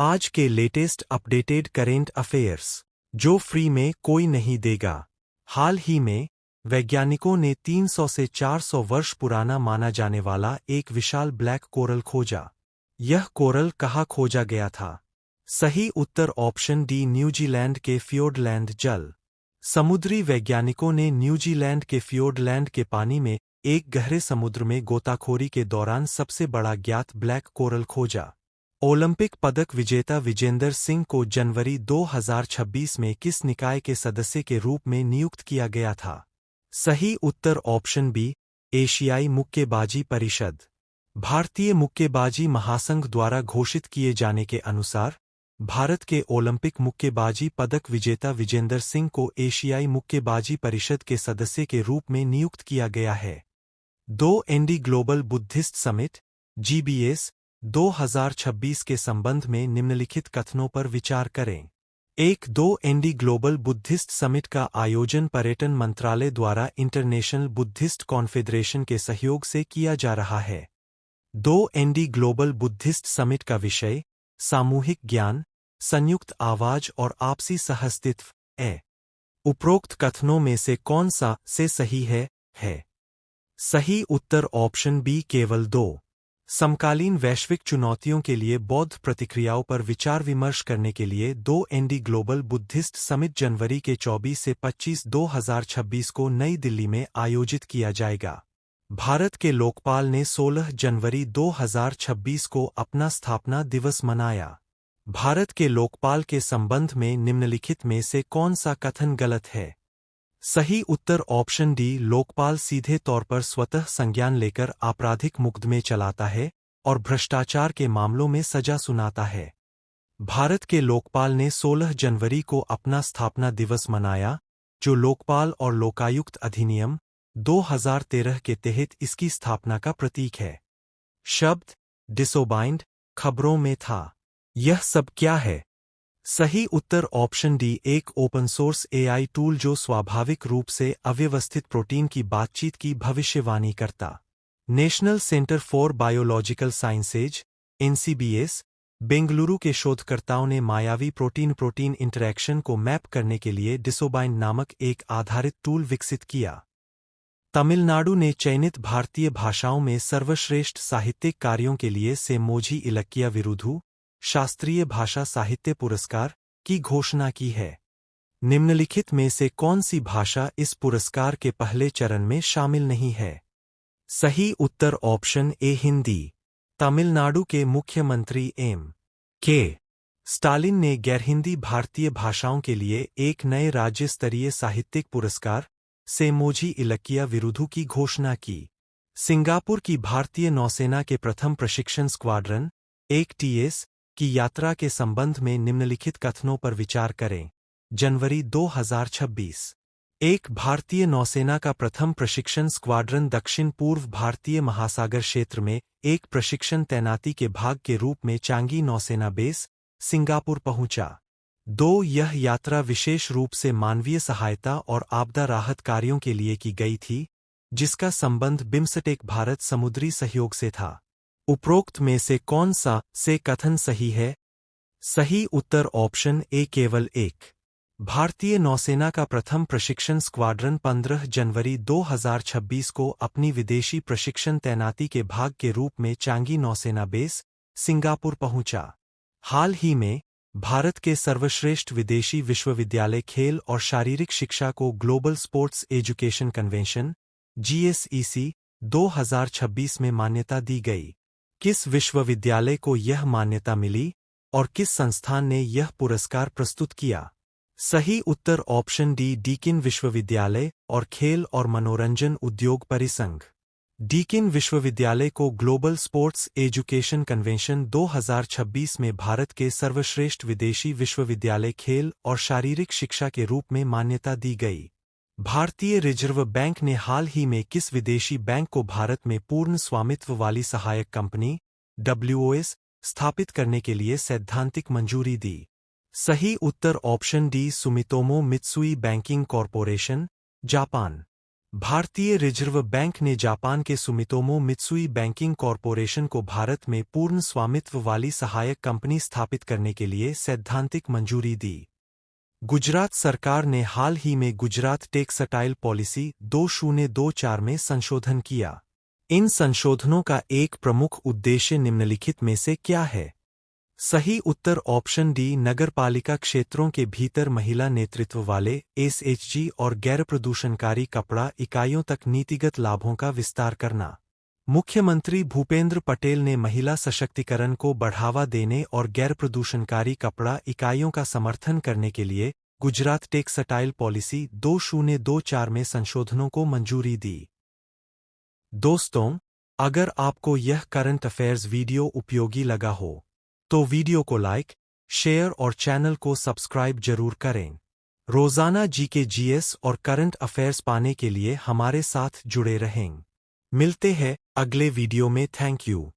आज के latest updated current affairs जो फ्री में कोई नहीं देगा। हाल ही में वैज्ञानिकों ने 300 से 400 वर्ष पुराना माना जाने वाला एक विशाल ब्लैक कोरल खोजा। यह कोरल कहाँ खोजा गया था? सही उत्तर ऑप्शन डी, न्यूजीलैंड के फियोर्डलैंड जल समुद्री वैज्ञानिकों ने न्यूजीलैंड के फियोर्डलैंड के पानी में एक गहरे समुद्र में गोताखोरी के दौरान सबसे बड़ा ज्ञात ब्लैक कोरल खोजा। ओलंपिक पदक विजेता विजेंदर सिंह को जनवरी 2026 में किस निकाय के सदस्य के रूप में नियुक्त किया गया था? सही उत्तर ऑप्शन बी, एशियाई मुक्केबाजी परिषद। भारतीय मुक्केबाजी महासंघ द्वारा घोषित किए जाने के अनुसार भारत के ओलंपिक मुक्केबाजी पदक विजेता विजेंदर सिंह को एशियाई मुक्केबाजी परिषद के सदस्य के रूप में नियुक्त किया गया है। 2 एनडी ग्लोबल बुद्धिस्ट समिट (GBS) 2026 के संबंध में निम्नलिखित कथनों पर विचार करें। 1-2 एनडी ग्लोबल बुद्धिस्ट समिट का आयोजन पर्यटन मंत्रालय द्वारा इंटरनेशनल बुद्धिस्ट कॉन्फेडरेशन के सहयोग से किया जा रहा है। 2 एनडी ग्लोबल बुद्धिस्ट समिट का विषय सामूहिक ज्ञान, संयुक्त आवाज और आपसी सहअस्तित्व है। उपरोक्त कथनों में से कौन सा से सही है? सही उत्तर ऑप्शन बी, केवल 2। समकालीन वैश्विक चुनौतियों के लिए बौद्ध प्रतिक्रियाओं पर विचार विमर्श करने के लिए 2 एनडी ग्लोबल बुद्धिस्ट समिट जनवरी के 24 से 25, 2026 को नई दिल्ली में आयोजित किया जाएगा। भारत के लोकपाल ने 16 जनवरी 2026 को अपना स्थापना दिवस मनाया। भारत के लोकपाल के संबंध में निम्नलिखित में से कौन सा कथन गलत है? सही उत्तर ऑप्शन डी, लोकपाल सीधे तौर पर स्वतः संज्ञान लेकर आपराधिक मुकदमे चलाता है और भ्रष्टाचार के मामलों में सजा सुनाता है। भारत के लोकपाल ने 16 जनवरी को अपना स्थापना दिवस मनाया, जो लोकपाल और लोकायुक्त अधिनियम 2013 के तहत इसकी स्थापना का प्रतीक है। शब्द डिसोबाइंड खबरों में था। यह सब क्या है? सही उत्तर ऑप्शन डी, एक ओपन सोर्स AI टूल जो स्वाभाविक रूप से अव्यवस्थित प्रोटीन की बातचीत की भविष्यवाणी करता। National centre for biological sciences (NCBS) Bengaluru के शोधकर्ताओं ने मायावी प्रोटीन इंटरैक्शन को मैप करने के लिए डिसोबाइंड नामक एक आधारित टूल विकसित किया। तमिलनाडु ने चयनित भारतीय भाषाओं में सर्वश्रेष्ठ साहित्यिक कार्यों के लिए सेम्मोझी इलक्किया विरुधु शास्त्रीय भाषा साहित्य पुरस्कार की घोषणा की है। निम्नलिखित में से कौन सी भाषा इस पुरस्कार के पहले चरण में शामिल नहीं है? सही उत्तर ऑप्शन ए, हिंदी। तमिलनाडु के मुख्यमंत्री M.K. स्टालिन ने गैरहिंदी भारतीय भाषाओं के लिए एक नए राज्य स्तरीय साहित्यिक पुरस्कार सेम्मोझी इलक्किया विरुधु की घोषणा की। सिंगापुर की भारतीय नौसेना के प्रथम प्रशिक्षण स्क्वाड्रन 1TS की यात्रा के संबंध में निम्नलिखित कथनों पर विचार करें। जनवरी 2026। एक भारतीय नौसेना का प्रथम प्रशिक्षण स्क्वाड्रन दक्षिण पूर्व भारतीय महासागर क्षेत्र में एक प्रशिक्षण तैनाती के भाग के रूप में चांगी नौसेना बेस, सिंगापुर पहुंचा। 2 यह यात्रा विशेष रूप से मानवीय सहायता और आपदा राहत कार्यों के लिए की गई थी, जिसका संबंध बिम्सटेक भारत समुद्री सहयोग से था। उपरोक्त में से कौन सा से कथन सही है? सही उत्तर ऑप्शन ए, केवल 1। भारतीय नौसेना का प्रथम प्रशिक्षण स्क्वाड्रन 15 जनवरी 2026 को अपनी विदेशी प्रशिक्षण तैनाती के भाग के रूप में चांगी नौसेना बेस, सिंगापुर पहुंचा। हाल ही में भारत के सर्वश्रेष्ठ विदेशी विश्वविद्यालय खेल और शारीरिक शिक्षा को global sports education convention GSEC 2026 में मान्यता दी गई। किस विश्वविद्यालय को यह मान्यता मिली और किस संस्थान ने यह पुरस्कार प्रस्तुत किया? सही उत्तर ऑप्शन डी, डीकिन विश्वविद्यालय और खेल और मनोरंजन उद्योग परिसंघ। डीकिन विश्वविद्यालय को ग्लोबल स्पोर्ट्स एजुकेशन कन्वेंशन 2026 में भारत के सर्वश्रेष्ठ विदेशी विश्वविद्यालय खेल और शारीरिक शिक्षा के रूप में मान्यता दी गई। भारतीय रिजर्व बैंक ने हाल ही में किस विदेशी बैंक को भारत में पूर्ण स्वामित्व वाली सहायक कंपनी WOS स्थापित करने के लिए सैद्धांतिक मंजूरी दी? सही उत्तर option D, Sumitomo Mitsui Banking Corporation, Japan. भारतीय रिजर्व बैंक ने जापान के सुमितोमो मित्सुई बैंकिंग कॉरपोरेशन को भारत में पूर्ण स्वामित्व वाली सहायक कंपनी स्थापित करने के लिए सैद्धांतिक मंजूरी दी। गुजरात सरकार ने हाल ही में गुजरात टेक्सटाइल पॉलिसी 2024 में संशोधन किया। इन संशोधनों का एक प्रमुख उद्देश्य निम्नलिखित में से क्या है? सही उत्तर ऑप्शन डी नगरपालिका क्षेत्रों के भीतर महिला नेतृत्व वाले एसएचजी और गैर प्रदूषणकारी कपड़ा इकाइयों तक नीतिगत लाभों का विस्तार करना। मुख्यमंत्री भूपेंद्र पटेल ने महिला सशक्तिकरण को बढ़ावा देने और गैर प्रदूषणकारी कपड़ा इकाइयों का समर्थन करने के लिए गुजरात टेक्सटाइल पॉलिसी 2024 में संशोधनों को मंजूरी दी। दोस्तों, अगर आपको यह करंट अफेयर्स वीडियो उपयोगी लगा हो तो वीडियो को लाइक, शेयर और चैनल को सब्सक्राइब जरूर करें। रोजाना जीके जीएस और करंट अफेयर्स पाने के लिए हमारे साथ जुड़े रहें। मिलते हैं अगले वीडियो में। Thank you.